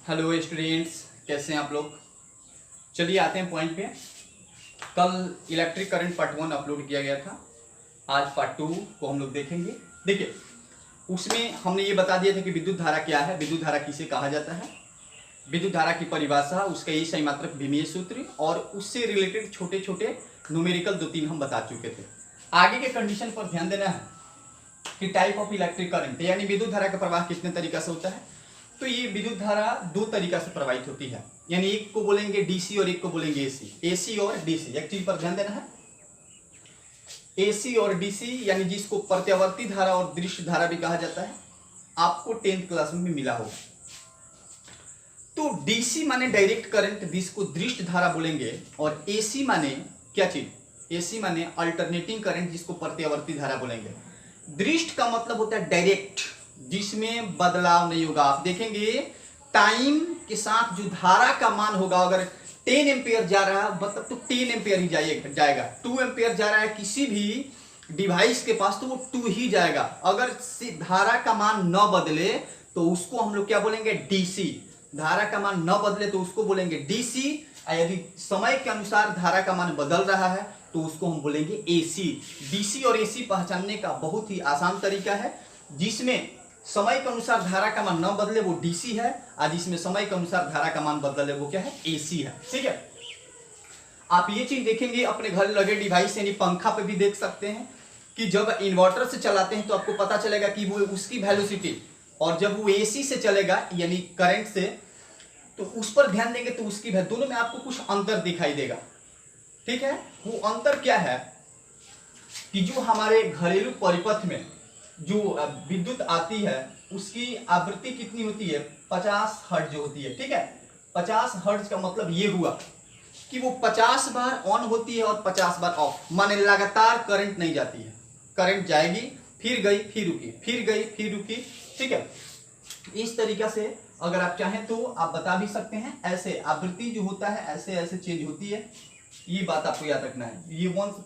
Hello students, कैसे हैं आप लोग। चलिए आते हैं पॉइंट पे। कल इलेक्ट्रिक करंट पार्ट 1 अपलोड किया गया था, आज पार्ट 2 को हम लोग देखेंगे। देखिए, उसमें हमने ये बता दिया था कि विद्युत धारा क्या है, विद्युत धारा किसे कहा जाता है, विद्युत धारा की परिभाषा, उसका ये सही मात्रक विमीय सूत्र और उससे रिलेटेड छोटे छोटे न्यूमेरिकल 2-3 हम बता चुके थे। आगे के कंडीशन पर ध्यान देना है कि टाइप ऑफ इलेक्ट्रिक करंट यानी विद्युत धारा का प्रवाह कितने तरीका से होता है। तो ये विद्युत धारा 2 तरीका से प्रवाहित होती है, यानी एक को बोलेंगे डीसी और एक को बोलेंगे एसी। एसी और डीसी, एक चीज पर ध्यान देना है, एसी और डीसी यानी जिसको प्रत्यावर्ती धारा और दृश्य धारा भी कहा जाता है, आपको 10th क्लास में भी मिला होगा। तो डीसी माने डायरेक्ट करंट जिसको दृश्य धारा बोलेंगे, और एसी माने क्या चीज, एसी माने अल्टरनेटिंग करंट जिसको प्रत्यावर्ती धारा बोलेंगे। दृश्य का मतलब होता है डायरेक्ट, जिसमें बदलाव नहीं होगा। आप देखेंगे टाइम के साथ जो धारा का मान होगा, अगर 10 एम्पियर जा रहा है मतलब तो 10 एम्पियर ही जाएगा। 2 एम्पियर जा रहा है किसी भी डिवाइस के पास तो वो 2 ही जाएगा। अगर धारा का मान न बदले तो उसको हम लोग क्या बोलेंगे, डीसी। धारा का मान न बदले तो उसको बोलेंगे डीसी। यदि समय के अनुसार धारा का मान बदल रहा है तो उसको हम बोलेंगे एसी। डीसी और एसी पहचानने का बहुत ही आसान तरीका है। जिसमें समय के अनुसार धारा का मान न बदले वो डीसी है, और जिसमें समय के अनुसार धारा का मान बदले वो क्या है, एसी है। ठीक है, आप ये चीज देखेंगे अपने घर लगे डिवाइस यानी पंखा पे भी देख सकते हैं कि जब इन्वर्टर से चलाते हैं तो आपको पता चलेगा कि वो उसकी वेलोसिटी, और जब वो एसी से चलेगा यानी करंट से तो उस पर ध्यान देंगे तो उसकी दोनों में आपको कुछ अंतर दिखाई देगा। ठीक है, वो अंतर क्या है कि जो हमारे घरेलू परिपथ में जो विद्युत आती है उसकी आवृत्ति कितनी होती है, 50 हर्ट्ज होती है। ठीक है, 50 हर्ट्ज का मतलब ये हुआ कि वो 50 बार ऑन होती है और 50 बार ऑफ, माने लगातार करंट नहीं जाती है। करंट जाएगी, फिर गई, फिर रुकी, फिर गई, फिर रुकी। ठीक है, इस तरीका से अगर आप चाहें तो आप बता भी सकते हैं। ऐसे आवृत्ति जो होता है ऐसे ऐसे चेंज होती है, ये बात आपको याद रखना है। ये 1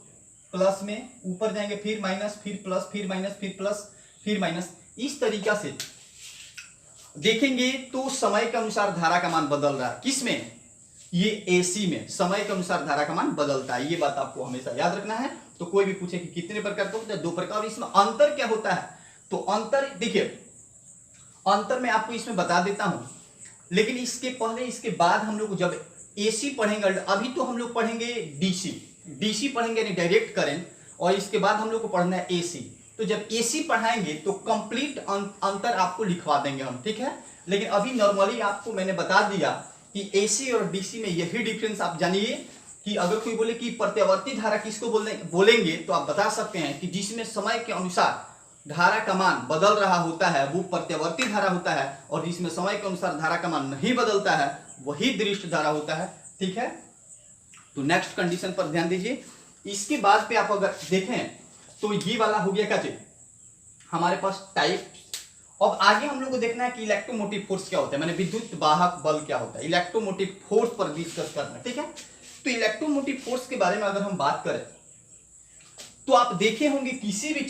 प्लस में ऊपर जाएंगे, फिर माइनस, फिर प्लस, फिर माइनस, फिर प्लस, फिर माइनस। इस तरीका से देखेंगे तो समय के अनुसार धारा का मान बदल रहा है। किसमें, ये एसी में समय के अनुसार धारा का मान बदलता है। ये बात आपको हमेशा याद रखना है। तो कोई भी पूछे कि कितने प्रकार का होता है, 2 प्रकार। इसमें अंतर क्या होता है, तो अंतर देखिए, अंतर मैं आपको इसमें बता देता हूं, लेकिन इसके पहले इसके बाद हम लोग जब एसी पढ़ेंगे, अभी तो हम लोग पढ़ेंगे डीसी। डीसी पढ़ेंगे यानी डायरेक्ट करंट, और इसके बाद हम लोग को पढ़ना है एसी। तो जब एसी पढ़ाएंगे तो कंप्लीट अंतर आपको लिखवा देंगे हम। ठीक है, लेकिन अभी नॉर्मली आपको मैंने बता दिया कि एसी और डीसी में यही डिफरेंस आप जानिए। कि अगर कोई बोले कि प्रत्यावर्ती धारा किसको बोलेंगे तो आप बता सकते हैं कि जिसमें समय के अनुसार धारा का मान बदल रहा होता है वो प्रत्यावर्ती धारा होता है, और जिसमें समय के अनुसार धारा का मान नहीं बदलता है वही दृश्य धारा होता है। ठीक है, तो नेक्स्ट कंडीशन पर ध्यान दीजिए। इसके बाद पे आप अगर देखें तो ये वाला हो गया क्या चीज, हमारे पास टाइप। अब आगे हम लोग को देखना है कि इलेक्ट्रोमोटिव फोर्स क्या होता है, माने विद्युत वाहक बल क्या होता है। इलेक्ट्रोमोटिव फोर्स पर डिस्कस करना है। ठीक है, तो इलेक्ट्रोमोटिव फोर्स के बारे में अगर हम बात करें तो आप देखे होंगे किसी भी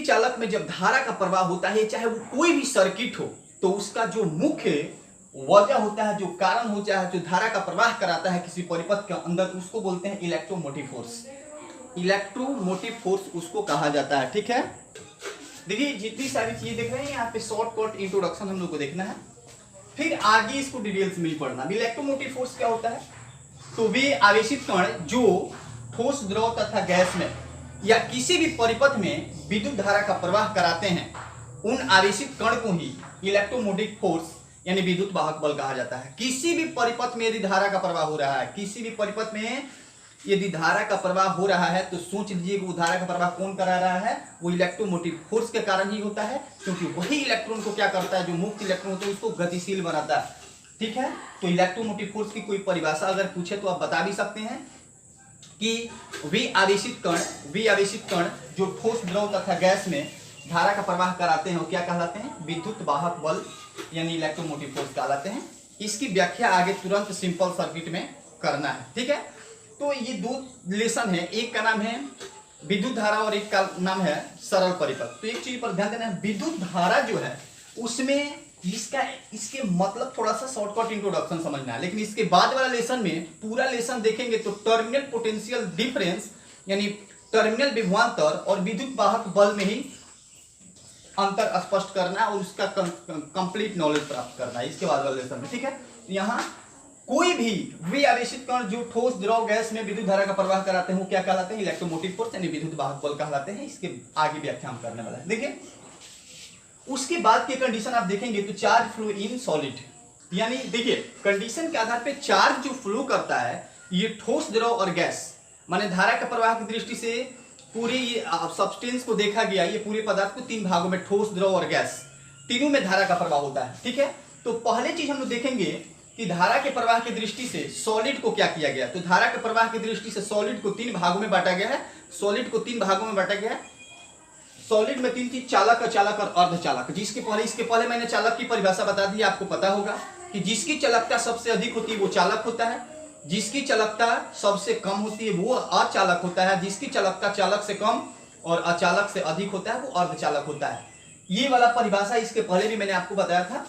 चालक में जब धारा का प्रवाह होता है, चाहे वो कोई भी सर्किट हो, तो उसका जो मुख्य वजह होता है, जो कारण होता है, जो धारा का प्रवाह कराता है किसी परिपथ के अंदर, तो उसको बोलते हैं इलेक्ट्रोमोटिव फोर्स। इलेक्ट्रोमोटिव फोर्स उसको कहा जाता है। ठीक है, देखिए जितनी सारी चीजें देख रहे हैं यहाँ पे शॉर्टकट इंट्रोडक्शन हम लोग को देखना है, फिर आगे इसको डिटेल्स में पढ़ना। इलेक्ट्रोमोटिव फोर्स क्या होता है, तो वे आवेशित कण जो ठोस, द्रव तथा गैस में या किसी भी परिपथ में विद्युत धारा का प्रवाह कराते हैं, उन आवेशित कण को ही इलेक्ट्रोमोटिव फोर्स यानी विद्युत वाहक बल कहा जाता है। किसी भी परिपथ में यदि धारा का प्रवाह हो रहा है, किसी भी परिपथ में यदि धारा का प्रवाह हो रहा है तो सोच लीजिए वो धारा का प्रवाह कौन करा रहा है, वो इलेक्ट्रोमोटिव फोर्स के कारण ही होता है, क्योंकि वही इलेक्ट्रॉन को क्या करता है, जो मुक्त इलेक्ट्रॉन होता है उसको गतिशील बनाता है। ठीक है, तो इलेक्ट्रोमोटिव फोर्स की कोई परिभाषा अगर पूछे तो आप बता भी सकते हैं कि वे आवेशित कण जो ठोस, द्रव तथा गैस में धारा का प्रवाह कराते हैं वो क्या कहलाते हैं, विद्युत वाहक बल यानी इलेक्ट्रोमोटिव फोर्स कहलाते हैं। इसकी व्याख्या आगे तुरंत सिंपल सर्किट में करना है। ठीक है, तो ये 2 रिलेशन है, एक का नाम है विद्युत धारा और एक का नाम है सरल परिपथ। तो एक चीज पर ध्यान देना है, विद्युत धारा जो है उसमें इसके मतलब थोड़ा सा शॉर्टकट इंट्रोडक्शन समझना है, लेकिन इसके बाद वाला लेसन में पूरा लेसन देखेंगे तो टर्मिनल पोटेंशियल डिफरेंस यानी टर्मिनल विभवांतर और विद्युत वाहक बल में ही अंतर स्पष्ट करना है और उसका कंप्लीट नॉलेज प्राप्त करना है इसके बाद वाले लेसन में। ठीक है, यहाँ कोई भी विआवेशित कण जो ठोस द्रव गैस में विद्युत धारा का प्रवाह कराते हैं वो क्या कहलाते हैं? इलेक्ट्रोमोटिव फोर्स यानी विद्युत वाहक बल कहलाते हैं। इसके आगे व्याख्या हम करने वाला है। देखिए उसके बाद की कंडीशन आप देखेंगे तो चार्ज फ्लो इन सॉलिड, यानी देखिए कंडीशन के आधार पे चार्ज जो फ्लो करता है ये ठोस द्रव और गैस, माने धारा का प्रवाह की दृष्टि से पूरी सब्सटेंस को देखा गया, ये पूरे पदार्थ को तीन भागों में ठोस द्रव और गैस तीनों में धारा का प्रवाह होता है। ठीक है, तो पहले चीज हम लोग देखेंगे कि धारा के प्रवाह की दृष्टि से सॉलिड को क्या किया गया। तो धारा के प्रवाह की दृष्टि से सॉलिड को तीन भागों में बांटा गया है। सॉलिड को तीन भागों में बांटा गया है। सॉलिड में तीन चीज, चालक, अचालक और अर्धचालक। इसके पहले मैंने चालक की परिभाषा बता दी, आपको पता होगा कि जिसकी चालकता सबसे अधिक होती है वो चालक होता है, जिसकी चालकता सबसे कम होती है वो अचालक होता है, जिसकी चालकता चालक से कम और अचालक से अधिक होता है वो अर्धचालक होता है। ये वाला परिभाषा इसके पहले भी मैंने आपको बताया था।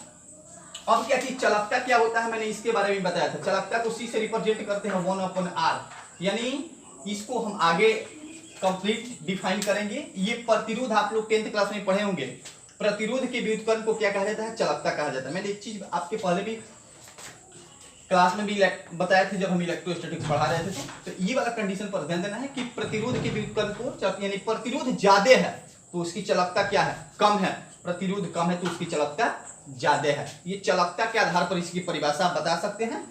अब क्या कि चालकता क्या होता है मैंने इसके बारे में बताया था। चालकता को C से रिप्रेजेंट करते हैं 1/R, यानी इसको हम आगे कंप्लीट डिफाइन करेंगे। ये प्रतिरोध आप लोग 10th क्लास में पढ़े होंगे। प्रतिरोध के व्युत्क्रम को क्या कहा जाता है? चालकता कहा जाता है। मैंने एक चीज आपके पहले भी क्लास में भी बताया था जब हम इलेक्ट्रोस्टैटिक्स पढ़ा रहे थे। तो ये वाला कंडीशन पर ध्यान देना है कि प्रतिरोध के व्युत्क्रम को यानी प्रतिरोध ज्यादा है तो उसकी चालकता क्या है? कम है। प्रतिरोध कम है तो उसकी चालकता ज्यादा है। ये चालकता के आधार पर इसकी परिभाषा आप बता सकते हैं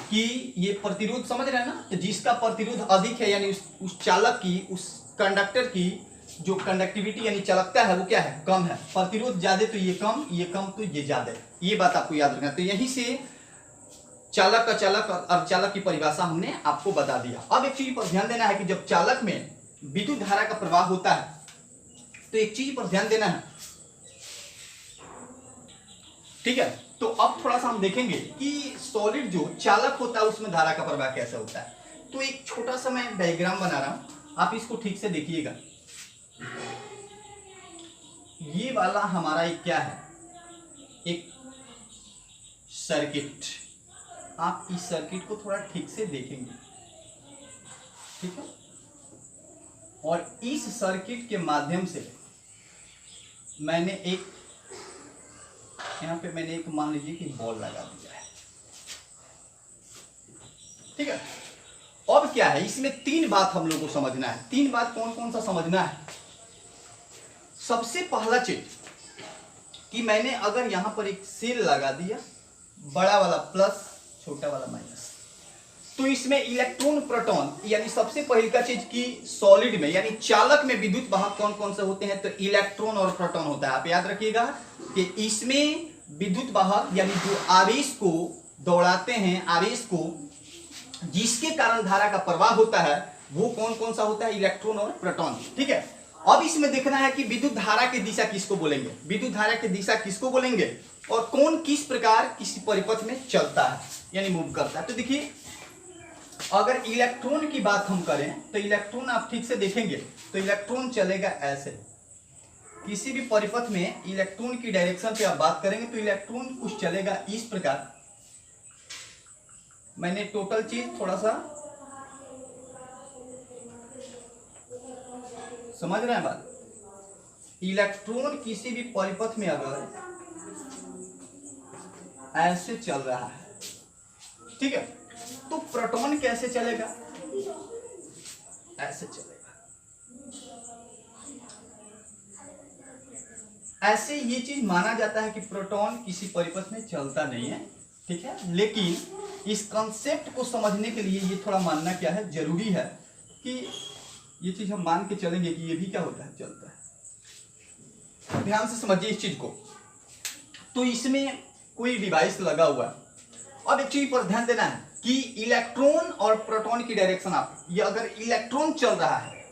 कि ये प्रतिरोध समझ रहे हैं ना, तो जिसका प्रतिरोध अधिक है यानी उस चालक की, उस कंडक्टर की जो कंडक्टिविटी यानी चालकता है वो क्या है? कम है। प्रतिरोध ज्यादा तो ये कम तो ये ज्यादा। ये बात आपको याद रखना। तो यहीं से चालक, अचालक और अर्धचालक की परिभाषा हमने आपको बता दिया। अब एक चीज पर ध्यान देना है कि जब चालक में विद्युत धारा का प्रवाह होता है तो एक चीज पर ध्यान देना है। ठीक है, तो अब थोड़ा सा हम देखेंगे कि सॉलिड जो चालक होता है उसमें धारा का प्रवाह कैसे होता है। तो एक छोटा सा मैं डायग्राम बना रहा हूं, आप इसको ठीक से देखिएगा। ये वाला हमारा एक क्या है? एक सर्किट। आप इस सर्किट को थोड़ा ठीक से देखेंगे, ठीक है। और इस सर्किट के माध्यम से मैंने एक यहाँ पे मान लीजिए कि बॉल लगा दिया है, ठीक है। अब क्या है, इसमें तीन बात हम लोग को समझना है। तीन बात कौन कौन सा समझना है? सबसे पहला चीज कि मैंने अगर यहां पर एक सेल लगा दिया, बड़ा वाला प्लस छोटा वाला माइनस, तो इसमें इलेक्ट्रॉन प्रोटॉन यानी सबसे पहली का चीज कि सॉलिड में यानी चालक में विद्युत वाहक कौन कौन से होते हैं? तो इलेक्ट्रॉन और प्रोटॉन होता है। आप याद रखिएगा कि इसमें विद्युत वाहक यानी जो आवेश को दौड़ाते हैं, आवेश को जिसके कारण धारा का प्रवाह होता है वो कौन कौन सा होता है? इलेक्ट्रॉन और प्रोटॉन, ठीक है। अब इसमें देखना है कि विद्युत धारा की दिशा किसको बोलेंगे, विद्युत धारा की दिशा किसको बोलेंगे और कौन किस प्रकार किसी परिपथ में चलता है यानी मूव करता है। तो देखिए अगर इलेक्ट्रॉन की बात हम करें तो इलेक्ट्रॉन आप ठीक से देखेंगे तो इलेक्ट्रॉन चलेगा ऐसे। किसी भी परिपथ में इलेक्ट्रॉन की डायरेक्शन पे आप बात करेंगे तो इलेक्ट्रॉन कुछ चलेगा इस प्रकार। मैंने टोटल चीज थोड़ा सा समझ रहे हैं बात। इलेक्ट्रॉन किसी भी परिपथ में अगर ऐसे चल रहा है, ठीक है, तो प्रोटॉन कैसे चलेगा? ऐसे चलेगा। ऐसे ये चीज माना जाता है कि प्रोटॉन किसी परिपथ में चलता नहीं है, ठीक है। लेकिन इस कंसेप्ट को समझने के लिए ये थोड़ा मानना क्या है, जरूरी है कि ये चीज हम मान के चलेंगे कि ये भी क्या होता है? चलता है। ध्यान से समझिए इस चीज को। तो इसमें कोई डिवाइस लगा हुआ है। अब एक चीज पर ध्यान देना है कि इलेक्ट्रॉन और प्रोटॉन की डायरेक्शन आप, ये अगर इलेक्ट्रॉन चल रहा है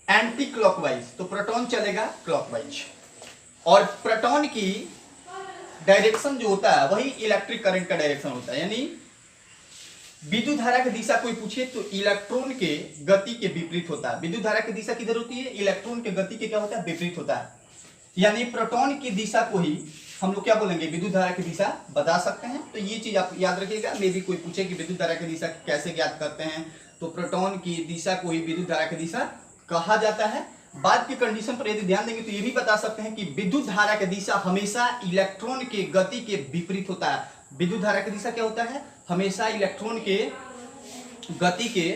एंटी क्लॉकवाइज तो प्रोटॉन चलेगा क्लॉकवाइज, और प्रोटॉन की डायरेक्शन जो होता है वही इलेक्ट्रिक करंट का डायरेक्शन होता है। यानी विद्युत धारा की दिशा कोई पूछे तो इलेक्ट्रॉन के गति के विपरीत होता है। विद्युत धारा की दिशा किधर होती है? इलेक्ट्रॉन के गति के क्या होता है? विपरीत होता है। यानी प्रोटॉन की दिशा को ही हम लोग क्या बोलेंगे, विद्युत धारा की दिशा बता सकते हैं। तो ये चीज आप याद रखिएगा। मे भी कोई पूछे कि विद्युत धारा की दिशा कैसे ज्ञात करते हैं, तो प्रोटॉन की दिशा को ही विद्युत धारा की दिशा कहा जाता है। बाद की कंडीशन पर यदि ध्यान देंगे तो ये भी बता सकते हैं कि विद्युत धारा की दिशा हमेशा इलेक्ट्रॉन के गति के विपरीत होता है। विद्युत धारा की दिशा क्या होता है, हमेशा इलेक्ट्रॉन के गति के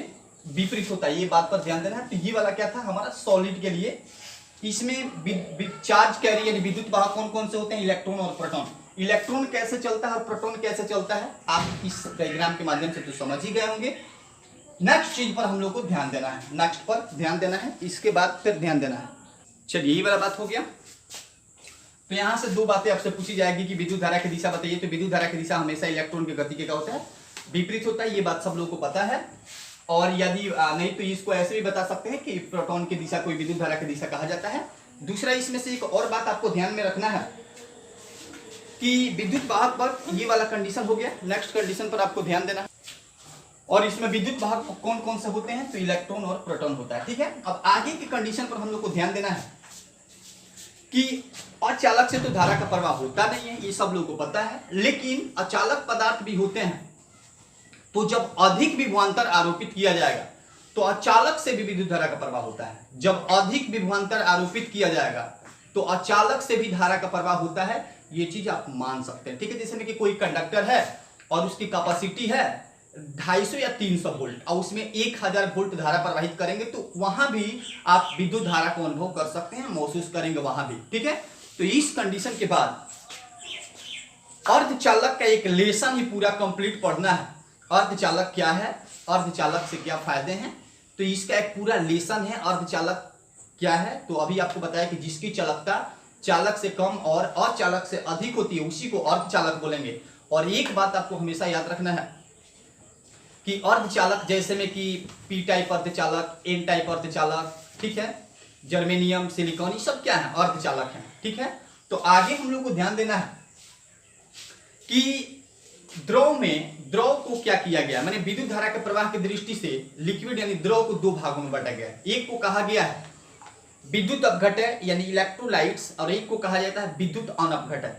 विपरीत होता है। ये बात पर ध्यान देना है। तो ये वाला क्या था हमारा सॉलिड के लिए। इसमें चार्ज कैरियर यानी विद्युत वाहक कौन कौन से होते हैं, इलेक्ट्रॉन और प्रोटॉन। इलेक्ट्रॉन कैसे चलता है और प्रोटॉन कैसे चलता है, आप इस डायग्राम के माध्यम से तो समझ ही गए होंगे। नेक्स्ट चीज पर हम लोग को ध्यान देना है, नेक्स्ट पर ध्यान देना है, इसके बाद फिर ध्यान देना है। चलिए यही वाला बात हो गया। तो यहां से दो बातें आपसे पूछी जाएगी कि विद्युत धारा की दिशा बताइए। तो विद्युत धारा की दिशा हमेशा इलेक्ट्रॉन की गति के क्या होता है, विपरीत होता है। ये बात सब लोगों को पता है। और यदि नहीं तो इसको ऐसे भी बता सकते हैं कि प्रोटॉन की दिशा को विद्युत धारा की दिशा कहा जाता है। दूसरा, इसमें से एक और बात आपको ध्यान में रखना है कि विद्युत वाहक पर ये वाला कंडीशन हो गया। नेक्स्ट कंडीशन पर आपको ध्यान देना है। और इसमें विद्युत वाहक कौन कौन से होते हैं, तो इलेक्ट्रॉन और प्रोटॉन होता है। ठीक है, अब आगे की कंडीशन पर हम लोग को ध्यान देना है कि अचालक से तो धारा का प्रवाह होता नहीं है, ये सब लोगों को पता है। लेकिन अचालक पदार्थ भी होते हैं। तो जब अधिक विभवांतर आरोपित किया जाएगा तो अचालक से भी विद्युत धारा का प्रवाह होता है। जब अधिक विभवांतर आरोपित किया जाएगा तो अचालक से भी धारा का प्रवाह होता है। ये चीज आप मान सकते हैं। ठीक है, जैसे में कि कोई कंडक्टर है और उसकी कैपेसिटी है 250 या 300 वोल्ट और उसमें 1000 वोल्ट धारा प्रवाहित करेंगे तो वहां भी आप विद्युत धारा को अनुभव कर सकते हैं, महसूस करेंगे वहां भी। ठीक है, तो इस कंडीशन के बाद अर्धचालक का एक लेसन ही पूरा कंप्लीट पढ़ना है। अर्धचालक क्या है, अर्धचालक से क्या फायदे हैं, तो इसका एक पूरा लेसन है। अर्धचालक क्या है, तो अभी आपको बताया कि जिसकी चालकता चालक से कम और अचालक से अधिक होती है उसी को अर्धचालक बोलेंगे। और एक बात आपको हमेशा याद रखना है कि अर्धचालक जैसे में कि पी टाइप अर्धचालक, एन टाइप अर्धचालक, ठीक है, जर्मेनियम, सिलिकॉन, ये सब क्या है, अर्धचालक है। ठीक है, तो आगे हम लोग को ध्यान देना है कि द्रव को क्या किया गया, मैंने विद्युत धारा के प्रवाह की दृष्टि से लिक्विड यानी द्रव को दो भागों में बांटा गया है। एक को कहा गया है विद्युत अपघटय यानी इलेक्ट्रोलाइट्स और एक को कहा जाता है विद्युत अनपघटय।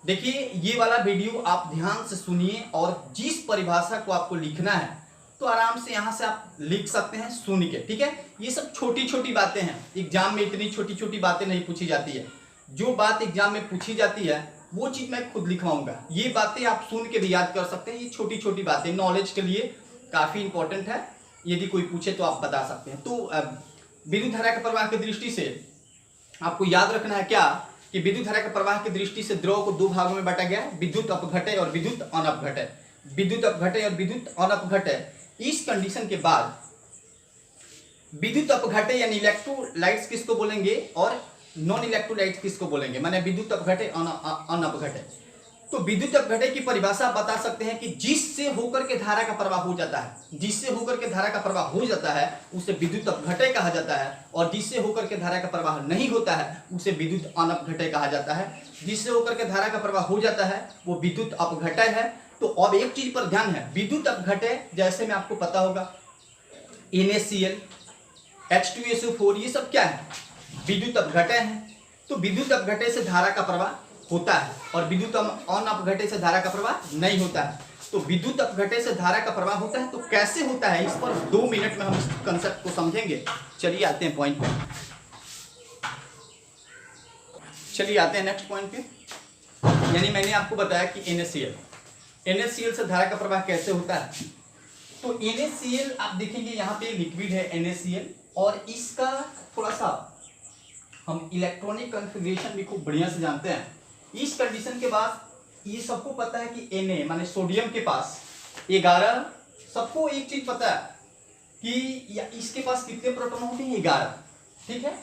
देखिए ये वाला वीडियो आप ध्यान से सुनिए और जिस परिभाषा को आपको लिखना है तो आराम से यहां से आप लिख सकते हैं सुन के। ठीक है, ये सब छोटी छोटी बातें हैं, एग्जाम में इतनी छोटी छोटी बातें नहीं पूछी जाती है। जो बात एग्जाम में पूछी जाती है वो चीज मैं खुद लिखवाऊंगा। ये बातें आप सुन के भी याद कर सकते हैं। ये छोटी छोटी बातें नॉलेज के लिए काफी इंपॉर्टेंट है, यदि कोई पूछे तो आप बता सकते हैं। तो विद्युत धारा के प्रवाह की दृष्टि से आपको याद रखना है क्या कि विद्युत धारा के प्रवाह की दृष्टि से द्रव को दो भागों में बांटा गया है, विद्युत अपघटय और विद्युत अनपघटय। विद्युत अपघटय और विद्युत अनपघटय। इस कंडीशन के बाद विद्युत अपघटय यानी इलेक्ट्रोलाइट्स किसको बोलेंगे और नॉन इलेक्ट्रोलाइट्स किसको बोलेंगे, माने विद्युत अपघटय अनपघटय। तो विद्युत अपघटय की परिभाषा बता सकते हैं कि जिससे होकर के धारा का प्रवाह हो जाता है, जिससे होकर के धारा का प्रवाह हो जाता है उसे विद्युत अपघटय कहा जाता है। और जिससे होकर के धारा का प्रवाह नहीं होता है उसे विद्युत अनपघटय कहा जाता है। जिससे होकर के धारा का प्रवाह हो जाता है वो विद्युत अपघटय है। तो अब एक चीज पर ध्यान है, विद्युत अपघटय जैसे में आपको पता होगा NaCl, H2SO4 ये सब क्या है, विद्युत अपघटय है। तो विद्युत अपघटय से धारा का प्रवाह होता है और विद्युत अनपघटय से धारा का प्रवाह नहीं होता है। तो विद्युत अपघटय से धारा का प्रवाह होता है, तो कैसे होता है इस पर 2 मिनट में हम इस कंसेप्ट को समझेंगे। चलिए आते हैं पॉइंट पे, चलिए आते हैं नेक्स्ट पॉइंट पे। यानी मैंने आपको बताया कि NaCl से धारा का प्रवाह कैसे होता है। तो NaCl आप देखेंगे यहाँ पे लिक्विड है NaCl और इसका थोड़ा सा हम इलेक्ट्रॉनिक कॉन्फ़िगरेशन भी खूब बढ़िया से जानते हैं। इस कंडीशन के बाद ये सबको पता है कि Na माने सोडियम के पास 11, सबको एक चीज पता है कि या इसके पास कितने प्रोटॉन होते हैं 11, ठीक है,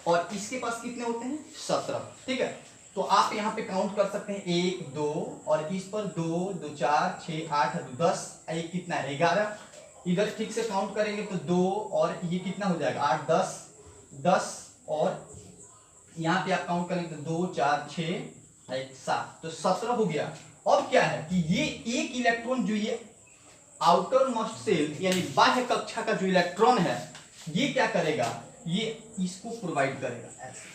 और इसके पास कितने होते हैं 17, ठीक है। तो आप यहाँ पे काउंट कर सकते हैं 1 2 और इस पर 2 2 4 6 8 10, एक कितना है 11। इधर ठीक से काउंट करेंगे तो 2 और ये कितना हो जाएगा 8 10 10 और यहाँ पे आप काउंट करेंगे तो 2 4 6 1 7, तो 17 हो गया। अब क्या है कि ये एक इलेक्ट्रॉन जो ये आउटर मोस्ट सेल यानी बाह्य कक्षा का जो इलेक्ट्रॉन है ये क्या करेगा, ये इसको प्रोवाइड करेगा ऐसे।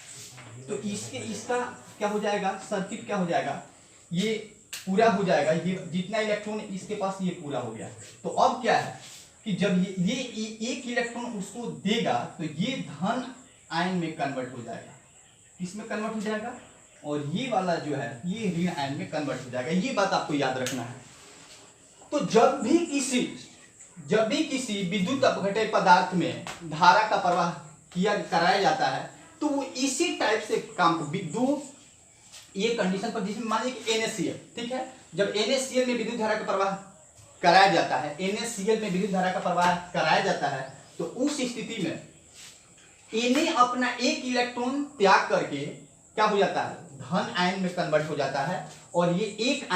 तो इसका क्या हो जाएगा, सर्किट क्या हो जाएगा, ये पूरा हो जाएगा, ये जितना इलेक्ट्रॉन इसके पास ये पूरा हो गया। तो अब क्या है कि जब ये एक इलेक्ट्रॉन उसको देगा तो ये धन आयन में कन्वर्ट हो जाएगा, किसमें कन्वर्ट हो जाएगा, और ये वाला जो है ये ऋण आयन में कन्वर्ट हो जाएगा। ये बात आपको याद रखना है। तो जब भी किसी विद्युत अपघटय पदार्थ में धारा का प्रवाह कराया जाता है तो वो इसी टाइप से काम दो ये कंडीशन पर, जिसमें मान लीजिए NaCl, ठीक है, जब NaCl में विद्युत धारा का प्रवाह कराया जाता है, NaCl में विद्युत धारा का प्रवाह कराया जाता है, तो उस स्थिति में Na अपना एक इलेक्ट्रॉन त्याग करके क्या हो जाता है, धन आयन में कन्वर्ट हो जाता है, और ये एक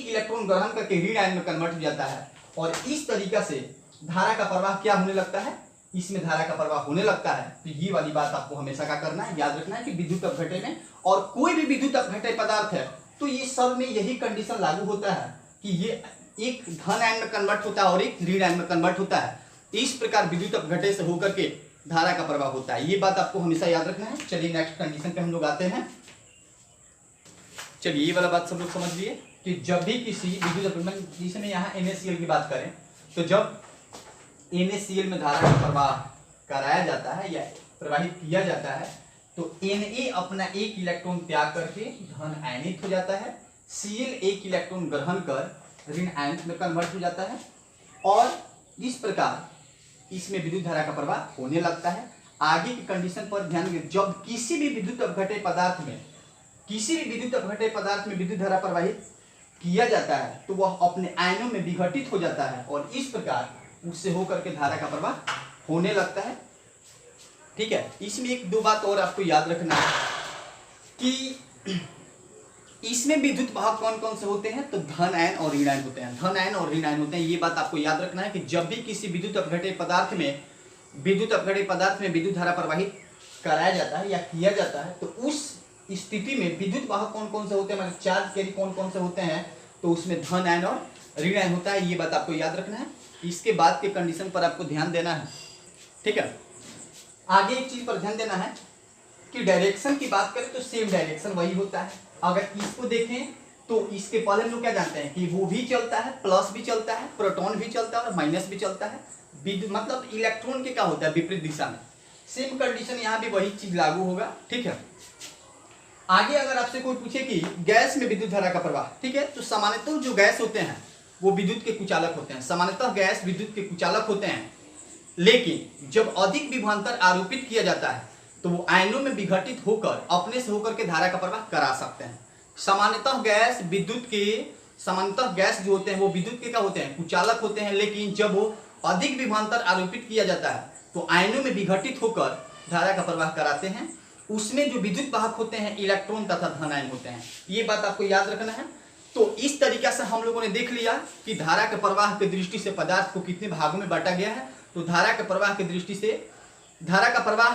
इलेक्ट्रॉन ग्रहण करके ऋण आयन में कन्वर्ट हो जाता है, और इस तरीका से धारा का प्रवाह क्या होने लगता है, इसमें धारा का प्रवाह होने लगता है। तो ये वाली बात आपको हमेशा क्या करना है, याद रखना है कि विद्युत अपघटय में और कोई भी विद्युत अपघटय पदार्थ है तो ये सब में यही कंडीशन लागू होता है कि ये एक धन आयन में कन्वर्ट होता है और एक ऋण आयन में कन्वर्ट होता है। इस प्रकार विद्युत अपघटय से होकर के धारा का प्रवाह होता है। ये बात आपको हमेशा याद रखना है। चलिए नेक्स्ट कंडीशन पे हम लोग आते हैं। चलिए ये वाला बात सब लोग समझ लिए कि जब भी किसी विद्युत अपघटन, जिसमें यहाँ NaCl की बात करें, तो जब NaCl में धारा का प्रवाह कराया जाता है या प्रवाहित किया जाता है तो Na अपना एक इलेक्ट्रॉन त्याग करके धन आयनित हो जाता है, Cl एक इलेक्ट्रॉन ग्रहण कर ऋण आयन में कन्वर्ट हो जाता है, और इस प्रकार इसमें विद्युत धारा का प्रवाह होने लगता है। आगे की कंडीशन पर ध्यान दें, जब किसी भी विद्युत अपघटय पदार्थ में विद्युत धारा प्रवाहित किया जाता है तो वह अपने आयनों में विघटित हो जाता है, और इस प्रकार उससे होकर के धारा का प्रवाह होने लगता है। ठीक है, इसमें एक दो बात और आपको याद रखना है कि इसमें विद्युत वाहक कौन कौन से होते हैं, तो धन आयन और ऋण आयन होते हैं। धन आयन और ऋण आयन होते हैं। ये बात आपको याद रखना है कि जब भी किसी विद्युत अपघटय पदार्थ में विद्युत धारा प्रवाहित कराया जाता है या किया जाता है तो उस स्थिति में विद्युत वाहक कौन कौन से होते हैं, मतलब चार्ज कैरी कौन कौन से होते हैं, तो उसमें धन आयन और ऋण आयन होता है। ये बात आपको याद रखना है। इसके बाद के कंडीशन पर आपको ध्यान देना है। ठीक है, आगे एक चीज पर ध्यान देना है कि डायरेक्शन की बात करें तो सेम डायरेक्शन वही होता है। अगर इसको देखें तो इसके पहले हम लोग क्या जानते हैं कि वो भी चलता है, प्लस भी चलता है, प्रोटॉन भी चलता है और माइनस भी चलता है। मतलब इलेक्ट्रॉन के क्या होता है, विपरीत दिशा में। सेम कंडीशन यहाँ भी वही चीज लागू होगा। ठीक है, आगे अगर आपसे कोई पूछे कि गैस में विद्युत धारा का प्रवाह, ठीक है, तो सामान्यतः जो गैस होते हैं वो विद्युत के कुचालक होते हैं। सामान्यतः गैस विद्युत के कुचालक होते हैं, लेकिन जब अधिक विभवांतर आरोपित किया जाता है तो वो आयनों में विघटित होकर अपने से होकर के धारा का प्रवाह करा सकते हैं। सामान्यतः गैस जो होते हैं वो विद्युत के क्या होते हैं, कुचालक होते हैं, लेकिन जब वो अधिक विभवांतर आरोपित किया जाता है तो आयनों में विघटित होकर धारा का प्रवाह कराते हैं। उसमें जो विद्युत वाहक होते हैं इलेक्ट्रॉन तथा धन आयन होते हैं। ये बात आपको याद रखना है। तो इस तरीके से हम लोगों ने देख लिया कि धारा के प्रवाह की दृष्टि से पदार्थ को कितने भागों में बांटा गया है। तो धारा के प्रवाह की दृष्टि से धारा का प्रवाह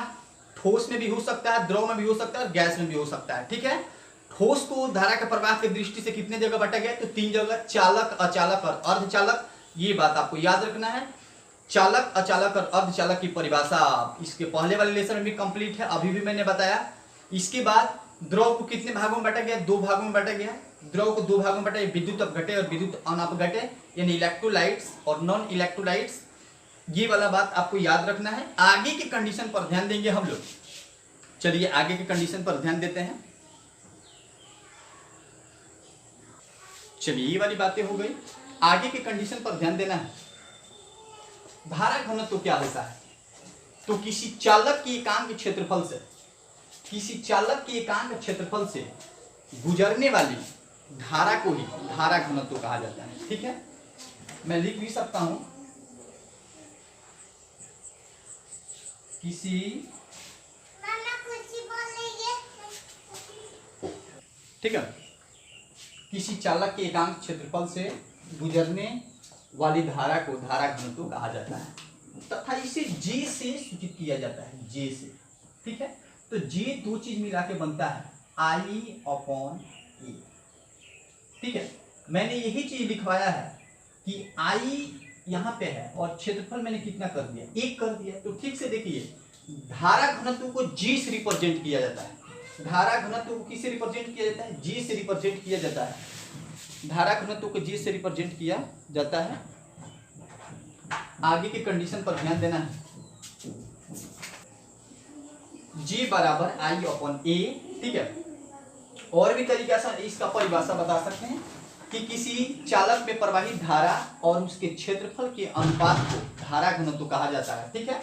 ठोस में भी हो सकता है, द्रव में भी हो सकता है और गैस में भी हो सकता है। ठीक है, ठोस को धारा के प्रवाह की दृष्टि से कितने जगह बांटा गया, तो 3 जगह, चालक, अचालक और अर्धचालक। ये बात आपको याद रखना है। चालक, अचालक और अर्धचालक की परिभाषा इसके पहले वाले लेसन में भी कंप्लीट है, अभी भी मैंने बताया। इसके बाद द्रव को कितने भागों में बांटा गया, 2 भागों में बांटा गया। द्रव को 2 भागों में बांटा गया, विद्युत अपघटय और विद्युत अनपघटय, यानी इलेक्ट्रोलाइट्स और नॉन इलेक्ट्रोलाइट्स। ये वाला बात आपको याद रखना है। आगे के कंडीशन पर ध्यान देंगे हम लोग। चलिए आगे के कंडीशन पर ध्यान देते हैं। चलिए ये वाली बातें हो गई। आगे के कंडीशन पर ध्यान देना है। धारा घनत्व तो क्या होता है, तो किसी चालक के एकांक क्षेत्रफल से गुजरने वाली धारा को ही धारा घनत्व कहा जाता है। ठीक है, मैं लिख भी सकता हूं, किसी ठीक है, किसी चालक के एकांक क्षेत्रफल से गुजरने वाली धारा को धारा घनत्व कहा जाता है तथा इसे J से सूचित किया जाता है, J से। ठीक है, तो J 2 चीज मिला के बनता है I/A। ठीक है, मैंने यही चीज लिखवाया है कि I यहाँ पे है और क्षेत्रफल मैंने कितना कर दिया, 1 कर दिया। तो ठीक से देखिए धारा घनत्व को G से रिप्रेजेंट किया जाता है। धारा घनत्व को किससे रिप्रेजेंट किया जाता है? G से रिप्रेजेंट किया जाता है। धारा घनत्व को G से रिप्रेजेंट किया जाता है। आगे की कंडीशन पर ध्यान देना है। G बराबर I/A, ठीक है। और भी तरीका से इसका परिभाषा बता सकते हैं कि किसी चालक में प्रवाहित धारा और उसके क्षेत्रफल के अनुपात को धारा घनत्व कहा जाता है, ठीक है।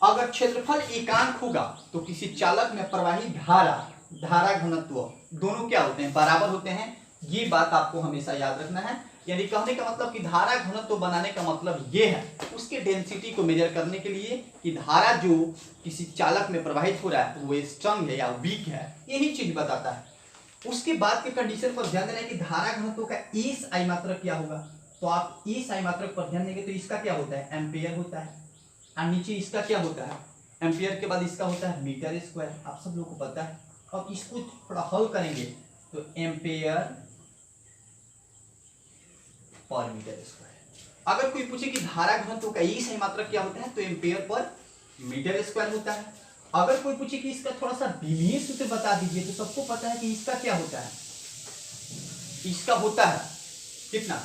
अगर क्षेत्रफल एकांक होगा तो किसी चालक में प्रवाहित धारा घनत्व दोनों क्या होते हैं? बराबर होते हैं। ये बात आपको हमेशा याद रखना है। यानी कहने का मतलब कि धारा घनत्व बनाने का मतलब ये है उसके डेंसिटी को मेजर करने के लिए कि धारा जो किसी चालक में प्रवाहित हो रहा है वो स्ट्रांग है या वीक है, यही चीज बताता है। उसके बाद के कंडीशन पर ध्यान देना है कि धारा घनत्व का SI मात्रक क्या होगा। तो आप SI मात्रक पर ध्यान देंगे तो इसका क्या होता है? एम्पियर होता है। और नीचे इसका क्या होता है? एम्पियर के बाद इसका होता है मीटर स्क्वायर। आप सब लोग को पता है। अब इसको थोड़ा हल करेंगे तो एम्पियर पर मीटर स्क्वायर। अगर कोई पूछे कि धारा घनत्व का SI मात्रक क्या होता है तो एम्पियर पर मीटर स्क्वायर होता है। अगर कोई पूछे कि इसका थोड़ा सा विमीय सूत्र बता दीजिए तो सबको पता है कि इसका क्या होता है? इसका होता है कितना?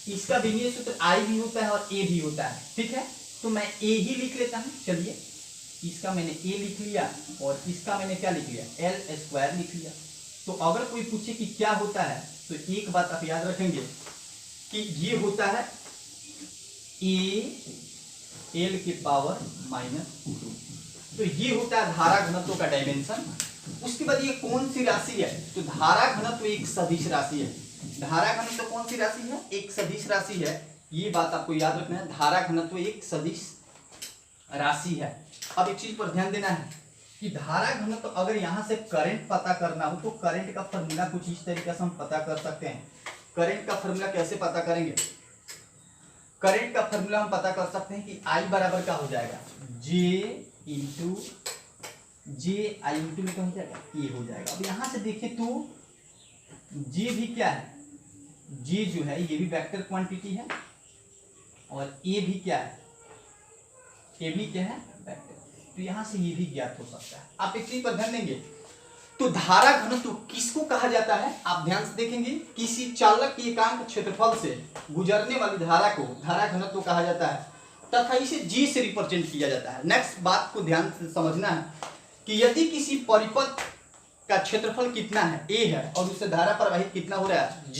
इसका विमीय सूत्र I भी होता है और A भी होता है, ठीक है। तो मैं A ही लिख लेता हूं। चलिए, इसका मैंने A लिख लिया और इसका मैंने क्या लिख लिया? L स्क्वायर लिख लिया। तो अगर कोई पूछे कि क्या होता है तो एक बात आप याद रखेंगे कि ये होता है L की पावर -2। तो ये होता है धारा घनत्व का डायमेंशन। उसके बाद ये कौन सी राशि है? तो धारा घनत्व एक सदिश राशि है। धारा घनत्व कौन सी राशि है? एक सदिश राशि है। ये बात आपको याद रखना है। धारा घनत्व एक सदिश राशि है। अब एक चीज पर ध्यान देना है कि धारा घनत्व अगर यहां से करंट पता करना हो तो करंट का फॉर्मूला कुछ इस तरीके से हम पता कर सकते हैं। करंट का फॉर्मूला कैसे पता करेंगे? करंट का फॉर्मूला हम पता कर सकते हैं कि I बराबर क्या हो जाएगा? J इंटू में क्या हो जाएगा? E हो जाएगा। अब यहां से देखें तो J भी क्या है? J जो है ये भी वेक्टर क्वांटिटी है और A भी क्या है? A भी क्या है? वेक्टर। तो यहां से ये भी ज्ञात हो सकता है। आप एक चीज पर ध्यान देंगे तो धारा घनत्व किसको कहा जाता है? आप ध्यान से देखेंगे किसी चालक के एकांक क्षेत्रफल से गुजरने वाली धारा को धारा घनत्व कहा जाता है तथा इसे G से रिप्रेजेंट किया जाता है। नेक्स्ट बात को ध्यान से समझना है कि यदि किसी परिपथ का क्षेत्रफल कितना है? A है और उससे धारा प्रवाहित कितना हो रहा है? G।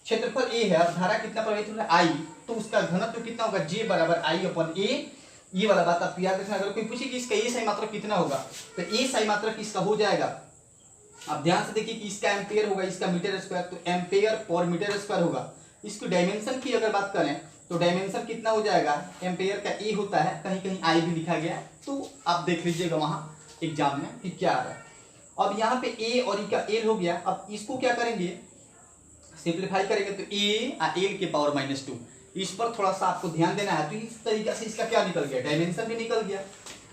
क्षेत्रफल A है और धारा कितना प्रवाहित हो रहा है? I। तो उसका घनत्व कितना होगा? J बराबर I/A। ये वाला बात आप याद रखना। अगर कोई पूछे कि इसका SI मात्रक कितना होगा तो SI मात्रक इसका हो जाएगा। आप ध्यान से देखिए कि इसका एम्पियर होगा, इसका मीटर स्क्वायर, तो एम्पियर पर मीटर स्क्वायर होगा। इसको डायमेंशन की अगर बात करें तो डायमेंशन कितना हो जाएगा? एम्पियर का A होता है, कहीं कहीं I भी लिखा गया है, तो आप देख लीजिएगा वहां एग्जाम में कि क्या आ रहा है। अब यहाँ पे A और E का L हो गया। अब इसको क्या करेंगे? सिंप्लीफाई करेंगे तो A L के पावर -2। इस पर थोड़ा सा आपको ध्यान देना है। तो इस तरीके से इसका क्या निकल गया? डायमेंशन भी निकल गया।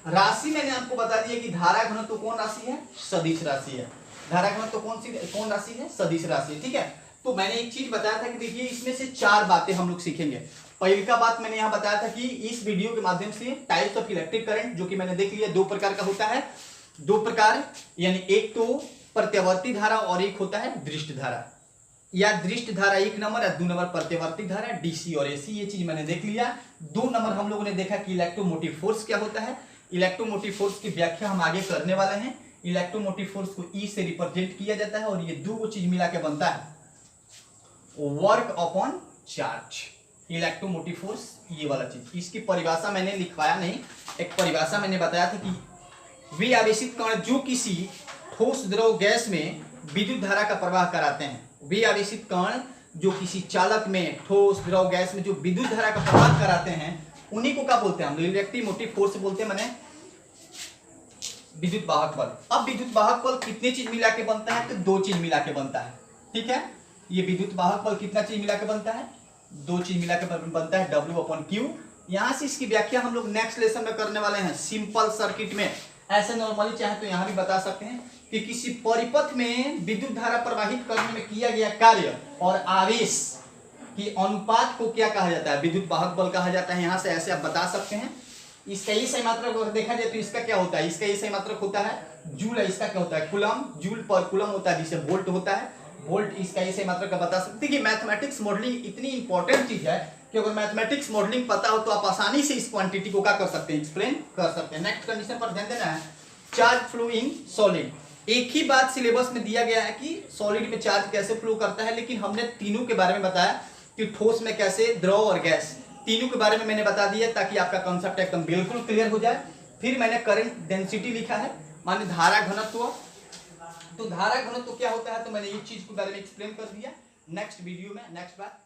राशि मैंने आपको बता दिया कि धारा घनत्व कौन राशि है? सदिश राशि है। धारा घनत्व कौन राशि है? सदिश राशि, ठीक है। तो मैंने एक चीज बताया था कि देखिए इसमें से 4 बातें हम लोग सीखेंगे। पहली का बात मैंने यहाँ बताया था कि इस वीडियो के माध्यम से टाइप्स ऑफ इलेक्ट्रिक करंट, जो कि मैंने देख लिया 2 प्रकार का होता है। 2 प्रकार यानी एक तो प्रत्यावर्ती धारा और एक होता है दृष्ट धारा, या दृष्ट धारा 1 नंबर या 2 नंबर प्रत्यावर्ती धारा DC और AC। ये चीज मैंने देख लिया। 2 नंबर हम लोगों ने देखा कि इलेक्ट्रोमोटिव फोर्स क्या होता है। इलेक्ट्रोमोटिव फोर्स की व्याख्या हम आगे करने वाले हैं। इलेक्ट्रोमोटिव फोर्स को E से रिप्रेजेंट किया जाता है और ये 2 चीज मिला के बनता है work upon charge. Electromotive force ये वाला चीज, इसकी परिभाषा मैंने लिखवाया नहीं, एक परिभाषा मैंने बताया था कि वे आवेशित कण जो किसी ठोस द्रव गैस में विद्युत धारा का प्रवाह कराते हैं। वे आवेशित कण जो किसी चालक में ठोस द्रव गैस में जो विद्युत धारा का प्रवाह कराते हैं उन्हीं को क्या बोलते हैं? हम इलेक्ट्रोमोटिव फोर्स बोलते हैं, माने विद्युत वाहक बल। अब विद्युत वाहक बल कितने चीज मिला के बनता है? तो 2 चीज मिला के बनता है, ठीक है। ये विद्युत वाहक बल कितना चीज मिला के बनता है? 2 चीज मिला के बनता है, W/Q। यहां से इसकी व्याख्या हम लोग नेक्स्ट लेसन में करने वाले हैं सिंपल सर्किट में। ऐसे नॉर्मली चाहे तो यहां भी बता सकते हैं कि किसी परिपथ में विद्युत धारा प्रवाहित करने में किया गया कार्य और आवेश की अनुपात को क्या कहा जाता है? विद्युत वाहक बल कहा जाता है। यहां से ऐसे आप बता सकते हैं। इसका ये सही मात्रक अगर देखा जाए तो इसका क्या होता है, इसका ये सही मात्रक होता है जूल है, इसका क्या होता है कूलम, जूल पर कूलम होता है जिसे वोल्ट होता है, वोल्ट इसका ये सही मात्रक का बता सकते हैं कि मैथमेटिक्स मॉडलिंग इतनी इंपॉर्टेंट चीज है कि अगर मैथमेटिक्स मॉडलिंग पता हो तो आप आसानी से इस क्वांटिटी को क्या कर सकते हैं, एक्सप्लेन कर सकते हैं। नेक्स्ट कंडीशन पर ध्यान देना है, चार्ज फ्लो इन सॉलिड। एक ही बात सिलेबस में दिया गया है कि सॉलिड में चार्ज कैसे फ्लो करता है, लेकिन हमने तीनों के बारे में बताया कि ठोस में कैसे, द्रव और गैस, तीनों के बारे में मैंने बता दिया ताकि आपका कंसेप्ट एकदम बिल्कुल क्लियर हो जाए। फिर मैंने करंट डेंसिटी लिखा है, माने धारा घनत्व। तो धारा घनत्व क्या होता है, तो मैंने ये चीज के बारे में एक्सप्लेन कर दिया। नेक्स्ट वीडियो में नेक्स्ट बात